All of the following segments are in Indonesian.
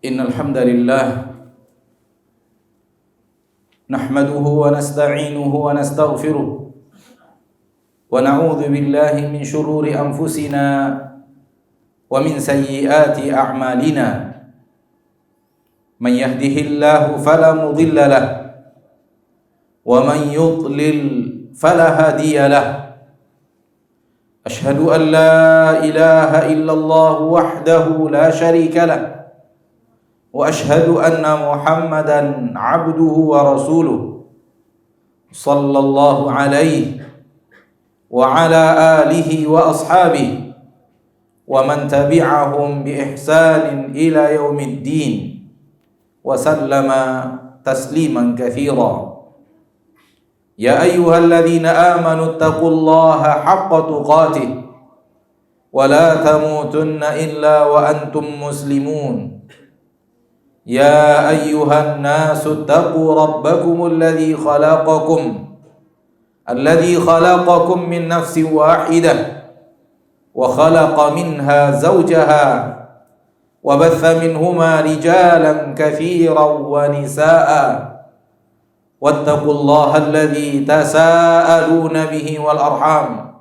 Innal hamdalillah nahmaduhu wa nasta'inuhu wa nastaghfiruh wa na'udzu billahi min shururi anfusina wa min sayyiati a'malina. Man yahdihillahu fala mudilla lahu wa man yudlil fala hadiya lahu. Ashhadu an la ilaha illallah wahdahu la syarika lahu wa ashhadu anna Muhammadan abduhu wa rasuluh sallallahu alaihi wa ala alihi wa ashabihi wa man tabi'ahum bi ihsanin ila yaumiddin wa sallama tasliman katsira. Ya ayyuhalladzina amanu taqullaha haqqa tuqatih wa la tamutunna illa wa antum muslimun. Ya ayyuhan nasu taqu rabbakumul ladzi khalaqakum min nafsin wahidah wa khalaqa minha zawjaha wa batha minhuma rijalan katsiran wa nisaa'a. Wattaqullaha alladzi tasaaluna bihi wal arham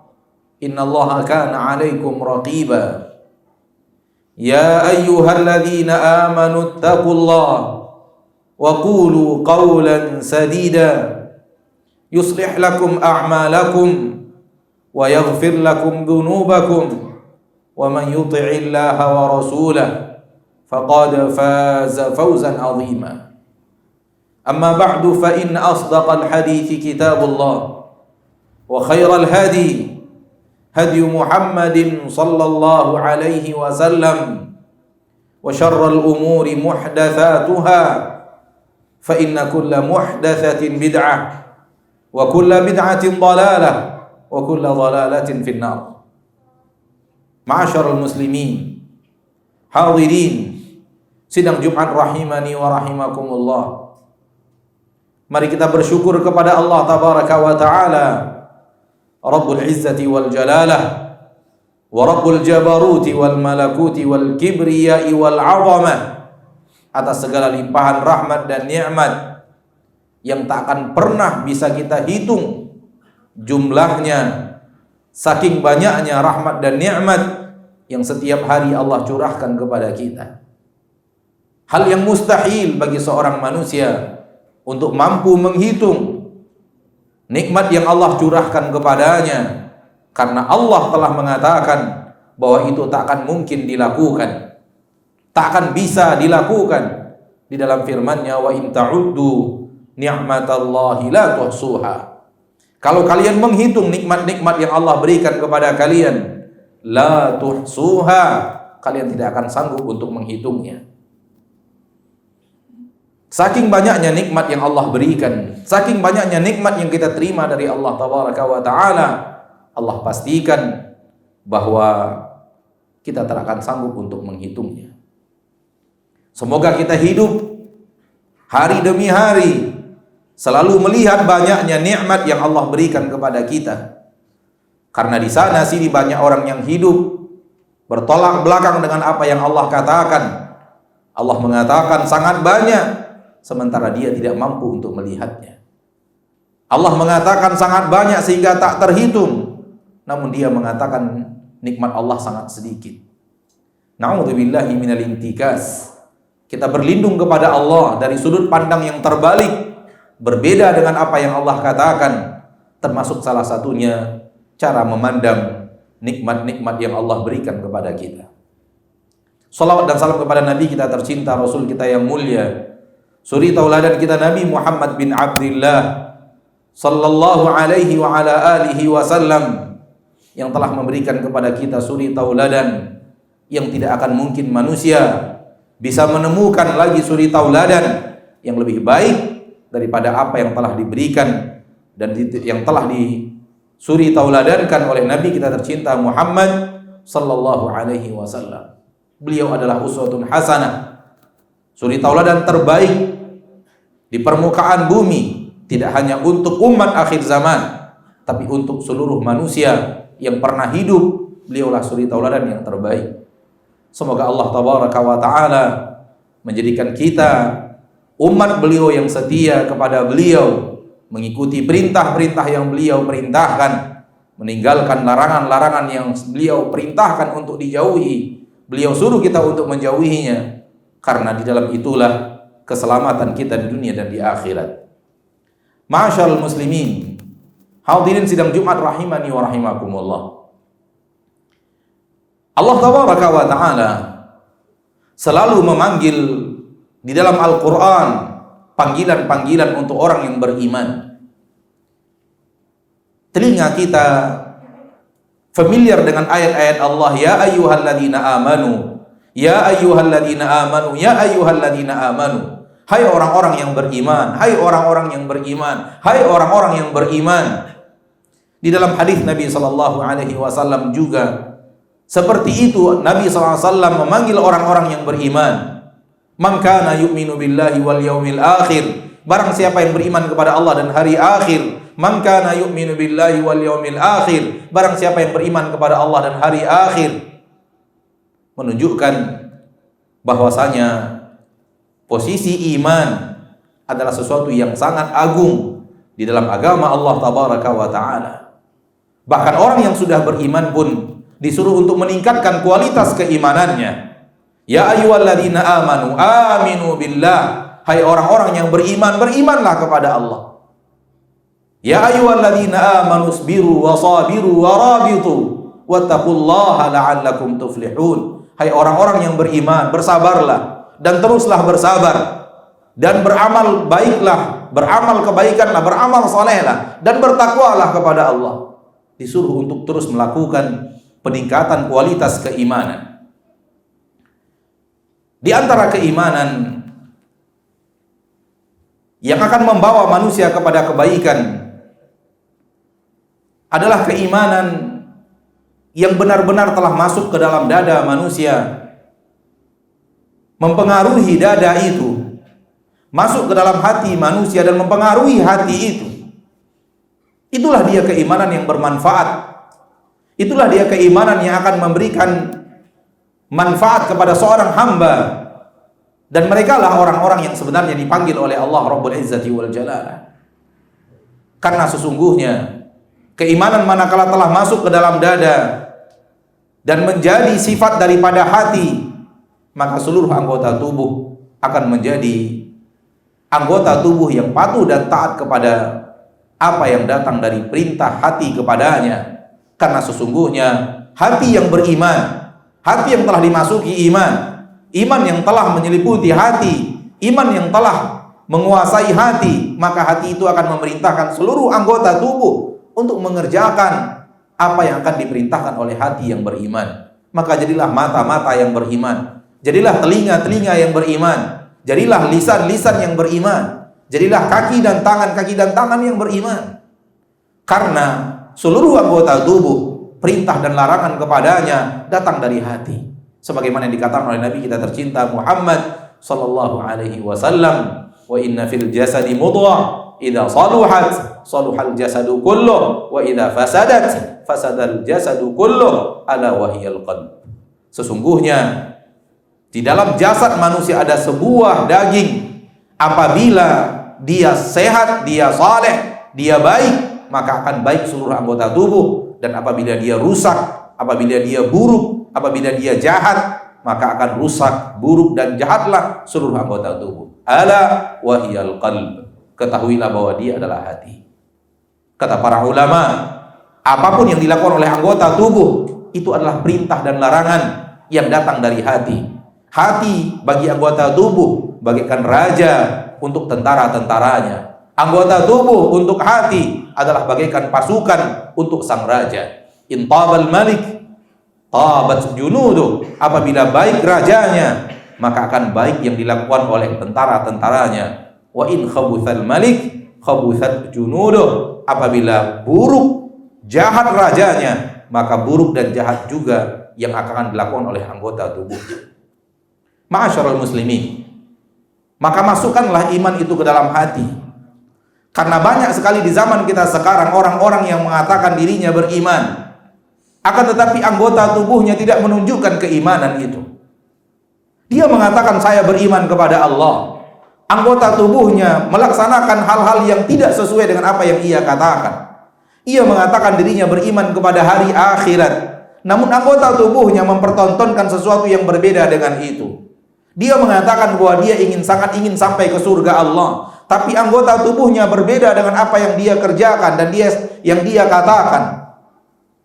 innallaha kana 'alaikum raqiba. Ya ayyuhalladzina amanu taqullaha wa qulu qawlan sadida yuslih lakum a'malakum wa yaghfir lakum dhunubakum wa man yuti'illaha wa rasulahu faqad faza fawzan 'azima. Amma ba'du fa inna asdaqal hadithi kitabullah wa khairal hadi hadi Muhammadin sallallahu alaihi wasallam wa syarral umuri muhdatsatuha fa inna kulla muhdatsatin bid'ah wa kulla bid'atin dhalalah wa kulla dhalalatin finnar. Ma'asyiral muslimin hadirin sidang Jumat rahimani wa rahimakumullah. Mari kita bersyukur kepada Allah tabaraka wa ta'ala, Rabbul Izzati wal Jalalah wa Rabbul Jabaruti wal Malakuti wal Kibriyai wal 'Azamah, atas segala limpahan rahmat dan nikmat yang tak akan pernah bisa kita hitung jumlahnya, saking banyaknya rahmat dan nikmat yang setiap hari Allah curahkan kepada kita. Hal yang mustahil bagi seorang manusia untuk mampu menghitung nikmat yang Allah curahkan kepadanya, karena Allah telah mengatakan bahwa itu tak akan mungkin dilakukan, tak akan bisa dilakukan di dalam firman-Nya, wa in ta'uddu ni'matallahi la tuhsuha. Kalau kalian menghitung nikmat-nikmat yang Allah berikan kepada kalian, la tuhsuha, kalian tidak akan sanggup untuk menghitungnya. Saking banyaknya nikmat yang Allah berikan, saking banyaknya nikmat yang kita terima dari Allah tabaraka wa ta'ala, Allah pastikan bahwa kita tak akan sanggup untuk menghitungnya. Semoga kita hidup hari demi hari selalu melihat banyaknya nikmat yang Allah berikan kepada kita. Karena di sana sini banyak orang yang hidup bertolak belakang dengan apa yang Allah katakan. Allah mengatakan sangat banyak, sementara dia tidak mampu untuk melihatnya. Allah mengatakan sangat banyak sehingga tak terhitung, namun dia mengatakan nikmat Allah sangat sedikit. Na'udzubillahi minal intikas. Kita berlindung kepada Allah dari sudut pandang yang terbalik, berbeda dengan apa yang Allah katakan, termasuk salah satunya cara memandang nikmat-nikmat yang Allah berikan kepada kita. Salawat dan salam kepada Nabi kita tercinta, Rasul kita yang mulia, suri tauladan kita Nabi Muhammad bin Abdullah sallallahu alaihi wa ala alihi wasallam, yang telah memberikan kepada kita suri tauladan yang tidak akan mungkin manusia bisa menemukan lagi suri tauladan yang lebih baik daripada apa yang telah diberikan dan yang telah disuri tauladankan oleh Nabi kita tercinta Muhammad sallallahu alaihi wasallam. Beliau adalah uswatun hasanah, suri tauladan terbaik di permukaan bumi, tidak hanya untuk umat akhir zaman, tapi untuk seluruh manusia yang pernah hidup. Beliaulah suri tauladan yang terbaik. Semoga Allah tabaraka wa ta'ala menjadikan kita umat beliau yang setia kepada beliau, mengikuti perintah-perintah yang beliau perintahkan, meninggalkan larangan-larangan yang beliau perintahkan untuk dijauhi. Beliau suruh kita untuk menjauhinya, karena di dalam itulah keselamatan kita di dunia dan di akhirat. Ma'asyiral muslimin, hadirin sidang Jumat rahimani wa rahimakumullah. Allah tabaraka wa ta'ala selalu memanggil di dalam Al-Quran panggilan-panggilan untuk orang yang beriman. Telinga kita familiar dengan ayat-ayat Allah, ya ayyuhalladzina amanu, ya ayyuhalladzina amanu, ya ayyuhalladzina amanu. Hai orang-orang yang beriman, hai orang-orang yang beriman, hai orang-orang yang beriman. Di dalam hadis Nabi sallallahu alaihi wasallam juga seperti itu, Nabi sallallahu alaihi wasallam memanggil orang-orang yang beriman. Man kana yu'minu billahi wal yaumil akhir, barang siapa yang beriman kepada Allah dan hari akhir. Man kana yu'minu billahi wal yaumil akhir, barang siapa yang beriman kepada Allah dan hari akhir. Menunjukkan bahwasanya posisi iman adalah sesuatu yang sangat agung di dalam agama Allah tabaraka wa ta'ala. Bahkan orang yang sudah beriman pun disuruh untuk meningkatkan kualitas keimanannya. Ya ayyuhalladzina amanu aminu billah, hai orang-orang yang beriman, berimanlah kepada Allah. Ya ayyuhalladzina amanu isbiru wa sabiru wa rabitu wattaqullaha la'allakum tuflihun. Hai orang-orang yang beriman, bersabarlah dan teruslah bersabar, dan beramal baiklah, beramal kebaikanlah, beramal salehlah, dan bertakwalah kepada Allah. Disuruh untuk terus melakukan peningkatan kualitas keimanan. Di antara keimanan yang akan membawa manusia kepada kebaikan adalah keimanan yang benar-benar telah masuk ke dalam dada manusia, mempengaruhi dada itu, masuk ke dalam hati manusia dan mempengaruhi hati itu. Itulah dia keimanan yang bermanfaat. Itulah dia keimanan yang akan memberikan manfaat kepada seorang hamba. Dan mereka lah orang-orang yang sebenarnya dipanggil oleh Allah Rabbul Izzati wal Jalalah. Karena sesungguhnya keimanan manakala telah masuk ke dalam dada dan menjadi sifat daripada hati, maka seluruh anggota tubuh akan menjadi anggota tubuh yang patuh dan taat kepada apa yang datang dari perintah hati kepadanya. Karena sesungguhnya hati yang beriman, hati yang telah dimasuki iman, iman yang telah menyeliputi hati, iman yang telah menguasai hati, maka hati itu akan memerintahkan seluruh anggota tubuh untuk mengerjakan apa yang akan diperintahkan oleh hati yang beriman. Maka jadilah mata-mata yang beriman, jadilah telinga-telinga yang beriman, jadilah lisan-lisan yang beriman, jadilah kaki dan tangan yang beriman. Karena seluruh anggota tubuh, perintah dan larangan kepadanya datang dari hati. Sebagaimana yang dikatakan oleh Nabi kita tercinta Muhammad sallallahu alaihi wasallam, wa inna fil jasadi mudghah idza saluhat saluhal jasadu kulluh wa idza fasadat fasadal jasadu kulluh ala wahiyal qalb. Sesungguhnya di dalam jasad manusia ada sebuah daging. Apabila dia sehat, dia saleh, dia baik, maka akan baik seluruh anggota tubuh. Dan apabila dia rusak, apabila dia buruk, apabila dia jahat, maka akan rusak, buruk dan jahatlah seluruh anggota tubuh. Ala wahiyal qalb, ketahuilah bahwa dia adalah hati. Kata para ulama, apapun yang dilakukan oleh anggota tubuh itu adalah perintah dan larangan yang datang dari hati. Hati bagi anggota tubuh bagaikan raja untuk tentara-tentaranya. Anggota tubuh untuk hati adalah bagaikan pasukan untuk sang raja. In tabal malik tabat junuduh, apabila baik rajanya maka akan baik yang dilakukan oleh tentara-tentaranya. Wa in khabuthal malik khabuthat junuduh, apabila buruk jahat rajanya maka buruk dan jahat juga yang akan dilakukan oleh anggota tubuhnya. Ma'asyiral muslimin, maka masukkanlah iman itu ke dalam hati. Karena banyak sekali di zaman kita sekarang orang-orang yang mengatakan dirinya beriman, akan tetapi anggota tubuhnya tidak menunjukkan keimanan itu. Dia mengatakan saya beriman kepada Allah. Anggota tubuhnya melaksanakan hal-hal yang tidak sesuai dengan apa yang ia katakan. Ia mengatakan dirinya beriman kepada hari akhirat, namun anggota tubuhnya mempertontonkan sesuatu yang berbeda dengan itu. Dia mengatakan bahwa dia sangat ingin sampai ke surga Allah, tapi anggota tubuhnya berbeda dengan apa yang dia kerjakan dan yang dia katakan.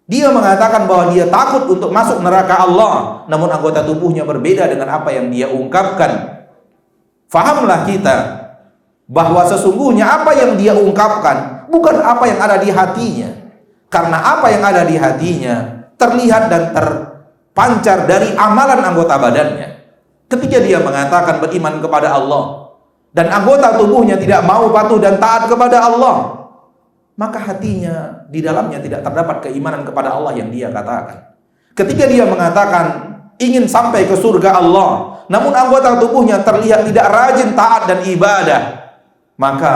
Dia mengatakan bahwa dia takut untuk masuk neraka Allah, namun anggota tubuhnya berbeda dengan apa yang dia ungkapkan. Fahamlah kita bahwa sesungguhnya apa yang dia ungkapkan bukan apa yang ada di hatinya. Karena apa yang ada di hatinya terlihat dan terpancar dari amalan anggota badannya. Ketika dia mengatakan beriman kepada Allah dan anggota tubuhnya tidak mau patuh dan taat kepada Allah, maka hatinya di dalamnya tidak terdapat keimanan kepada Allah yang dia katakan. Ketika dia mengatakan ingin sampai ke surga Allah, namun anggota tubuhnya terlihat tidak rajin taat dan ibadah, maka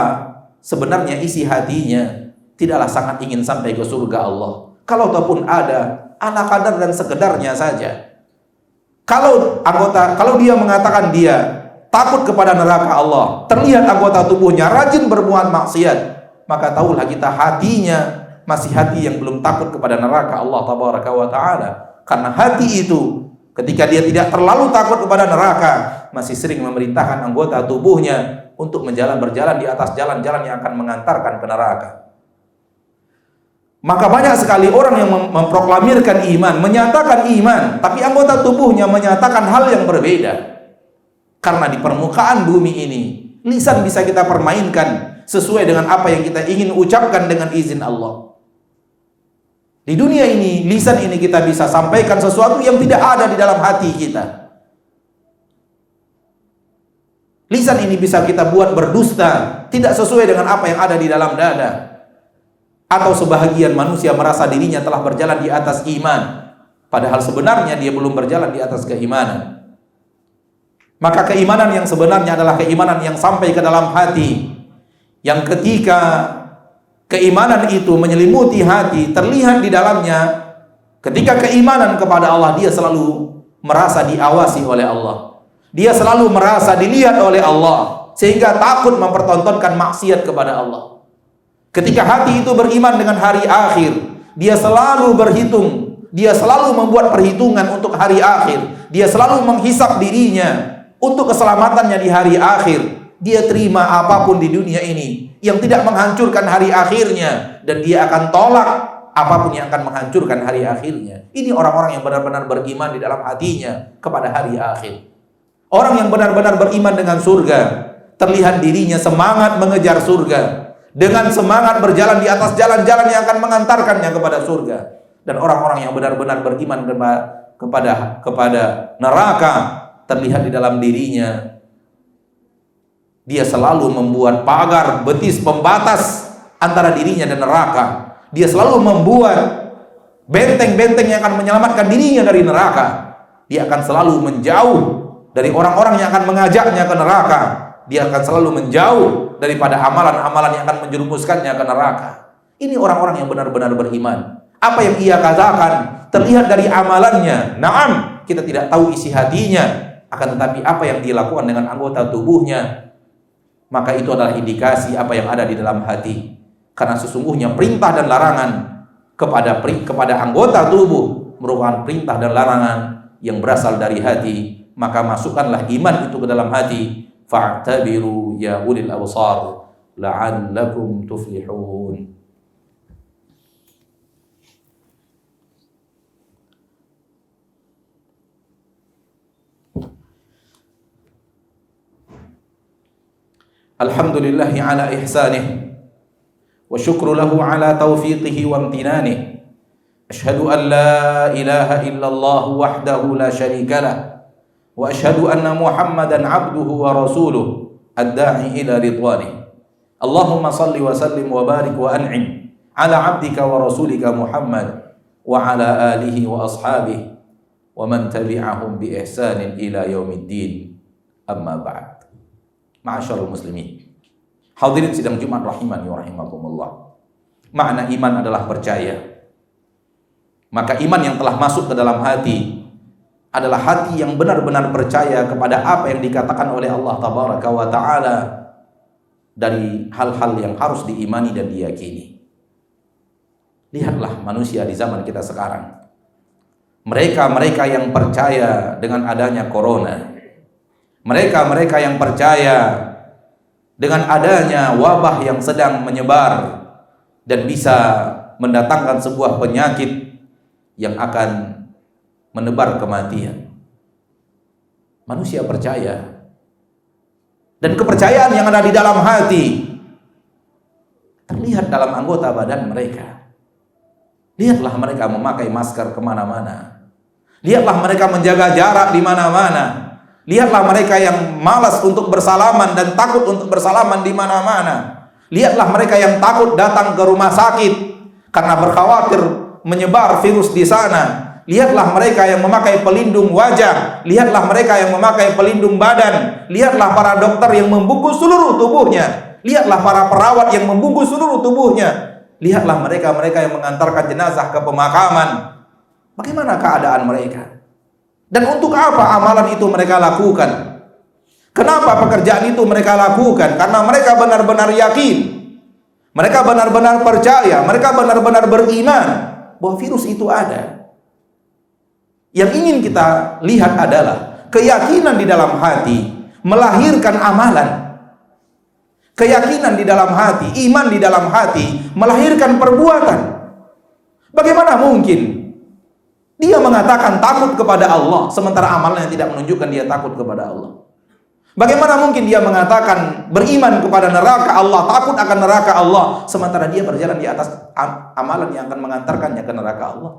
sebenarnya isi hatinya tidaklah sangat ingin sampai ke surga Allah. Kalau ataupun ada, ala kadar dan sekedarnya saja. Kalau dia mengatakan dia takut kepada neraka Allah, terlihat anggota tubuhnya rajin berbuat maksiat, maka tahulah kita hatinya masih hati yang belum takut kepada neraka Allah tabaraka wa ta'ala. Karena hati itu ketika dia tidak terlalu takut kepada neraka, masih sering memerintahkan anggota tubuhnya untuk berjalan di atas jalan-jalan yang akan mengantarkan ke neraka. Maka banyak sekali orang yang memproklamirkan iman, menyatakan iman, tapi anggota tubuhnya menyatakan hal yang berbeda. Karena di permukaan bumi ini, lisan bisa kita permainkan sesuai dengan apa yang kita ingin ucapkan dengan izin Allah. Di dunia ini, lisan ini kita bisa sampaikan sesuatu yang tidak ada di dalam hati kita. Lisan ini bisa kita buat berdusta, tidak sesuai dengan apa yang ada di dalam dada. Atau sebahagian manusia merasa dirinya telah berjalan di atas iman, padahal sebenarnya dia belum berjalan di atas keimanan. Maka keimanan yang sebenarnya adalah keimanan yang sampai ke dalam hati, yang ketika keimanan itu menyelimuti hati, terlihat di dalamnya. Ketika keimanan kepada Allah, dia selalu merasa diawasi oleh Allah, dia selalu merasa dilihat oleh Allah, sehingga takut mempertontonkan maksiat kepada Allah. Ketika hati itu beriman dengan hari akhir, dia selalu berhitung, dia selalu membuat perhitungan untuk hari akhir, dia selalu menghisap dirinya untuk keselamatannya di hari akhir. Dia terima apapun di dunia ini yang tidak menghancurkan hari akhirnya, dan dia akan tolak apapun yang akan menghancurkan hari akhirnya. Ini orang-orang yang benar-benar beriman di dalam hatinya kepada hari akhir. Orang yang benar-benar beriman dengan surga, terlihat dirinya semangat mengejar surga, dengan semangat berjalan di atas jalan-jalan yang akan mengantarkannya kepada surga. Dan orang-orang yang benar-benar beriman kepada neraka, terlihat di dalam dirinya dia selalu membuat pagar, betis, pembatas antara dirinya dan neraka. Dia selalu membuat benteng-benteng yang akan menyelamatkan dirinya dari neraka. Dia akan selalu menjauh dari orang-orang yang akan mengajaknya ke neraka. Dia akan selalu menjauh daripada amalan-amalan yang akan menjerumuskannya ke neraka. Ini orang-orang yang benar-benar beriman. Apa yang ia katakan terlihat dari amalannya. Naam, kita tidak tahu isi hatinya, akan tetapi apa yang dilakukan dengan anggota tubuhnya, maka itu adalah indikasi apa yang ada di dalam hati. Karena sesungguhnya perintah dan larangan kepada anggota tubuh merupakan perintah dan larangan yang berasal dari hati. Maka masukkanlah iman itu ke dalam hati. Fa'tabiru ya ulil absar la'allakum tuflihun. Alhamdulillahi ala ihsanih wa syukru lahu ala taufiqihi wa amtinanih. Ashhadu an la ilaha illallah wahdahu la syarika lah, wa ashhadu anna Muhammadan abduhu wa rasuluh ad-da'i ila ridwanih. Allahumma salli wa sallim wa barik wa an'im ala abdika wa rasulika Muhammad wa ala alihi wa ashabihi wa man tabi'ahum bi ihsanin ila yaumiddin. Amma ba'd. Ma'asyarul muslimin, hadirin sidang Jumat rahimani wa rahimakumullah. Makna iman adalah percaya. Maka iman yang telah masuk ke dalam hati adalah hati yang benar-benar percaya kepada apa yang dikatakan oleh Allah Tabaraka wa Ta'ala dari hal-hal yang harus diimani dan diyakini. Lihatlah manusia di zaman kita sekarang. Mereka yang percaya dengan adanya corona, mereka yang percaya dengan adanya wabah yang sedang menyebar dan bisa mendatangkan sebuah penyakit yang akan menebar kematian. Manusia percaya, dan kepercayaan yang ada di dalam hati terlihat dalam anggota badan mereka. Lihatlah mereka memakai masker kemana-mana. Lihatlah mereka menjaga jarak di mana-mana. Lihatlah mereka yang malas untuk bersalaman dan takut untuk bersalaman di mana-mana. Lihatlah mereka yang takut datang ke rumah sakit karena berkhawatir menyebar virus di sana. Lihatlah mereka yang memakai pelindung wajah. Lihatlah mereka yang memakai pelindung badan. Lihatlah para dokter yang membungkus seluruh tubuhnya. Lihatlah para perawat yang membungkus seluruh tubuhnya. Lihatlah mereka yang mengantarkan jenazah ke pemakaman. Bagaimana keadaan mereka? Dan untuk apa amalan itu mereka lakukan? Kenapa pekerjaan itu mereka lakukan? Karena mereka benar-benar yakin. Mereka benar-benar percaya. Mereka benar-benar beriman bahwa virus itu ada. Yang ingin kita lihat adalah keyakinan di dalam hati melahirkan amalan. Keyakinan di dalam hati, iman di dalam hati melahirkan perbuatan. Bagaimana mungkin dia mengatakan takut kepada Allah sementara amalnya tidak menunjukkan dia takut kepada Allah? Bagaimana mungkin dia mengatakan beriman kepada neraka Allah, takut akan neraka Allah sementara dia berjalan di atas amalan yang akan mengantarkannya ke neraka Allah?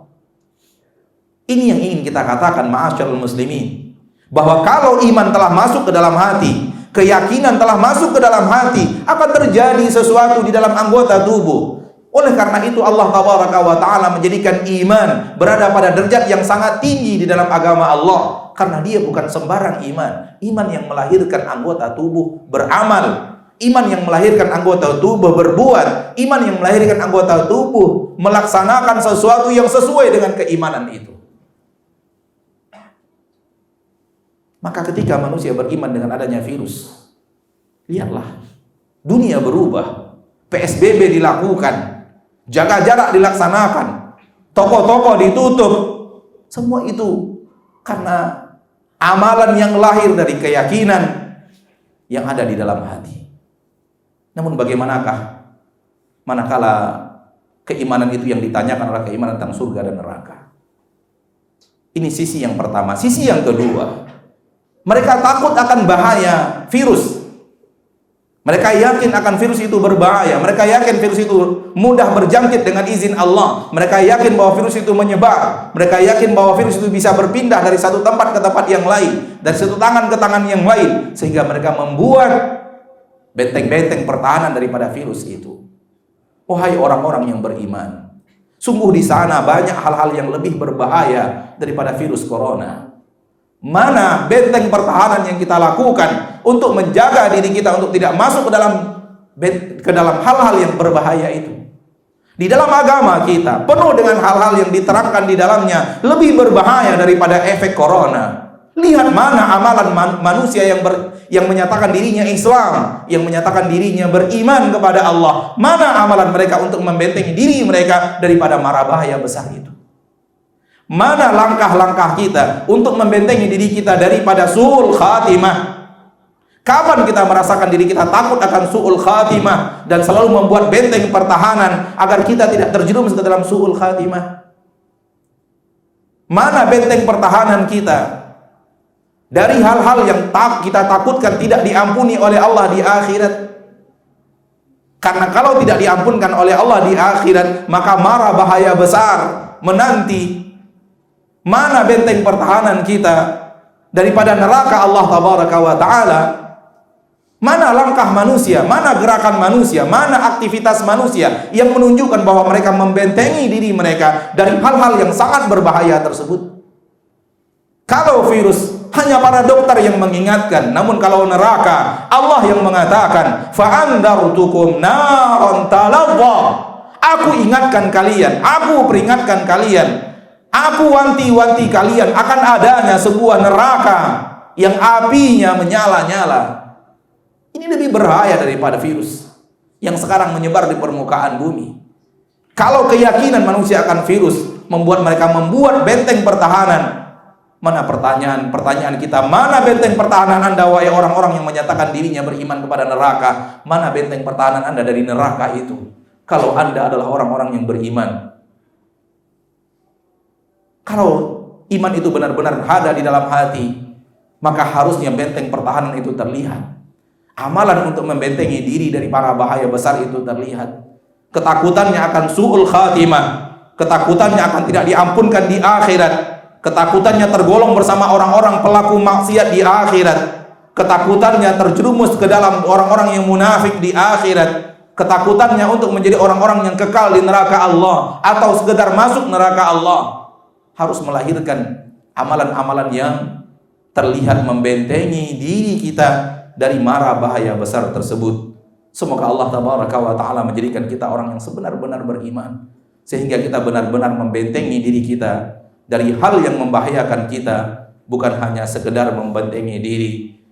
Ini yang ingin kita katakan, ma'asyarul muslimin, bahwa kalau iman telah masuk ke dalam hati, keyakinan telah masuk ke dalam hati, akan terjadi sesuatu di dalam anggota tubuh. Oleh karena itu Allah Tabaraka wa Ta'ala menjadikan iman berada pada derajat yang sangat tinggi di dalam agama Allah, karena dia bukan sembarang iman. Iman yang melahirkan anggota tubuh beramal, iman yang melahirkan anggota tubuh berbuat, iman yang melahirkan anggota tubuh melaksanakan sesuatu yang sesuai dengan keimanan itu. Maka ketika manusia beriman dengan adanya virus, lihatlah, dunia berubah, PSBB dilakukan, jaga jarak dilaksanakan, toko-toko ditutup. Semua itu karena amalan yang lahir dari keyakinan yang ada di dalam hati. Namun bagaimanakah manakala keimanan itu yang ditanyakan adalah keimanan tentang surga dan neraka? Ini sisi yang pertama. Sisi yang kedua, mereka takut akan bahaya virus. Mereka yakin akan virus itu berbahaya. Mereka yakin virus itu mudah berjangkit dengan izin Allah. Mereka yakin bahwa virus itu menyebar. Mereka yakin bahwa virus itu bisa berpindah dari satu tempat ke tempat yang lain, dari satu tangan ke tangan yang lain, sehingga mereka membuat benteng-benteng pertahanan daripada virus itu. Wahai orang-orang yang beriman, sungguh di sana banyak hal-hal yang lebih berbahaya daripada virus corona. Mana benteng pertahanan yang kita lakukan untuk menjaga diri kita untuk tidak masuk ke dalam hal-hal yang berbahaya itu? Di dalam agama kita penuh dengan hal-hal yang diterangkan di dalamnya lebih berbahaya daripada efek corona. Lihat mana amalan manusia yang menyatakan dirinya Islam, yang menyatakan dirinya beriman kepada Allah. Mana amalan mereka untuk membentengi diri mereka daripada mara bahaya besar itu? Mana langkah-langkah kita untuk membentengi diri kita daripada su'ul khatimah? Kapan kita merasakan diri kita takut akan su'ul khatimah dan selalu membuat benteng pertahanan agar kita tidak terjerumus ke dalam su'ul khatimah? Mana benteng pertahanan kita dari hal-hal yang kita takutkan tidak diampuni oleh Allah di akhirat? Karena kalau tidak diampunkan oleh Allah di akhirat, maka mara bahaya besar menanti. Mana benteng pertahanan kita daripada neraka Allah Tabaraka wa Ta'ala? Mana langkah manusia, mana gerakan manusia, mana aktivitas manusia yang menunjukkan bahwa mereka membentengi diri mereka dari hal-hal yang sangat berbahaya tersebut? Kalau virus, hanya para dokter yang mengingatkan. Namun kalau neraka, Allah yang mengatakan, fa'andartukum naron talazza. Aku ingatkan kalian, aku peringatkan kalian Aku wanti-wanti kalian akan adanya sebuah neraka yang apinya menyala-nyala. Ini lebih berbahaya daripada virus yang sekarang menyebar di permukaan bumi. Kalau keyakinan manusia akan virus membuat mereka membuat benteng pertahanan, mana pertanyaan kita, mana benteng pertahanan Anda wahai orang-orang yang menyatakan dirinya beriman kepada neraka? Mana benteng pertahanan Anda dari neraka itu? Kalau Anda adalah orang-orang yang beriman, kalau iman itu benar-benar ada di dalam hati, maka harusnya benteng pertahanan itu terlihat. Amalan untuk membentengi diri dari para bahaya besar itu terlihat. Ketakutannya akan su'ul khatimah, ketakutannya akan tidak diampunkan di akhirat, ketakutannya tergolong bersama orang-orang pelaku maksiat di akhirat, ketakutannya terjerumus ke dalam orang-orang yang munafik di akhirat, ketakutannya untuk menjadi orang-orang yang kekal di neraka Allah atau sekedar masuk neraka Allah, harus melahirkan amalan-amalan yang terlihat membentengi diri kita dari mara bahaya besar tersebut. Semoga Allah tabaraka wa ta'ala menjadikan kita orang yang sebenar-benar beriman, sehingga kita benar-benar membentengi diri kita dari hal yang membahayakan kita, bukan hanya sekedar membentengi diri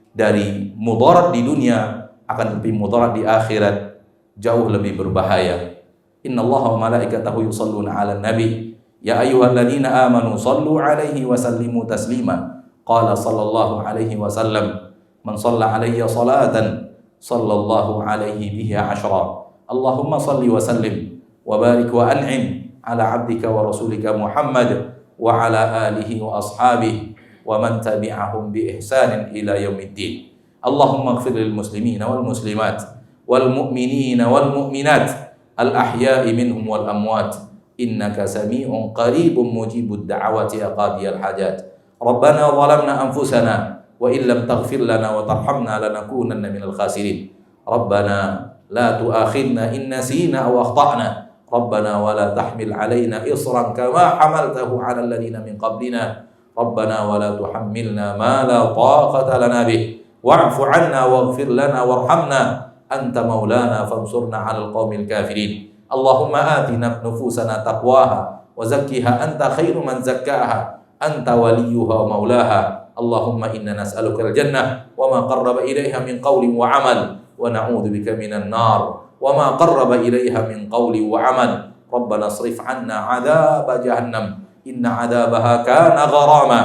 dari mudarat di dunia, akan lebih mudarat di akhirat, jauh lebih berbahaya. Innallaha wa malaikatahu yusalluna 'alan nabi ya ayyuhalladzina amanu sallu 'alaihi wa sallimu taslima. Qala sallallahu alaihi wasallam, man shalla 'alayya salatan sallallahu alaihi biha 'ashra. Allahumma salli wa sallim wa barik wa an'im ala 'abdika wa rasulika Muhammad wa ala alihi wa ashabihi wa man tabi'ahum bi ihsanin ila yaumiddin. Allahumma ighfir lil muslimina wal muslimat wal mu'minina wal mu'minat al ahya'i minhum wal amwat innaka sami'un qaribun mujibud da'awati ya qadiyal hajat. Rabbana zalamna anfusana wa illam taghfir lana wa tarhamna lanakunanna minal khasirin. Rabbana la tu'akhidna in nasina aw akhtana. Rabbana wa la tahmil alaina isran kama hamaltahu ala alladhina min qablina. Rabbana wa la tuhammilna ma la taqata lana bih. Wa'fu 'anna waghfir lana warhamna anta maulana fansurna 'alal qaumil kafirin. Allahumma atina nufusana taqwaha wa zakkiha anta khairu man zakkaha anta waliyuha wa maulaha. Allahumma inna nas'aluka al-jannah wa ma qarraba ilaiha min qawlin wa 'amal wa na'udzu bika minan nar wa ma qarraba ilaiha min qawli wa 'amal. Rabbana asrif 'anna 'adzaba jahannam inna 'adzabaha kana gharama.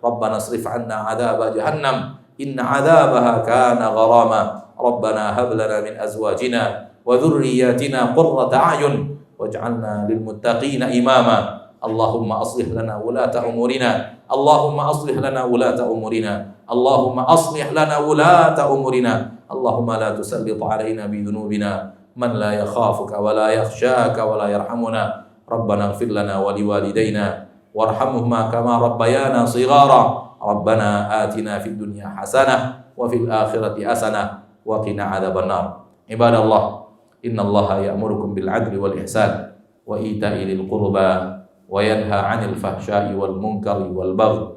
Rabbana asrif 'anna 'adzaba jahannam inna 'adzabaha kana gharama. Rabbana hab lana min azwajina wa dhurriyyatina qurrata a'yun waj'alna lil muttaqina imama. Allahumma aslih lana wulata umurina. Allahumma aslih lana wulata umurina. Allahumma aslih lana wulata umurina. Allahumma la tusallit alaina bi dhunubina man la yakhafuka wa la yakhshaka wa la yarhamuna. Rabbana ighfir lana wa liwalidayna warhamhuma kama rabbayana shighara. Rabbana atina fid dunya hasanah wa fil akhirati hasanah wa qina adzabannar. Ibadallah, innallaha ya'murukum bil 'adli wal ihsan wa ita'i dzil qurba wa yanha 'anil fahsya'i wal munkari wal baghi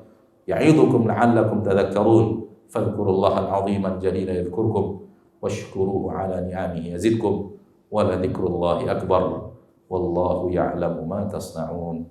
ya'idukum la'allakum tadhakkarun. Fadhkurullahal 'azima al-jalila yadhkurkum washkuruhu 'ala ni'amihi yazidkum wa la dzikrullahi akbar wallahu ya'lamu ma tasna'un.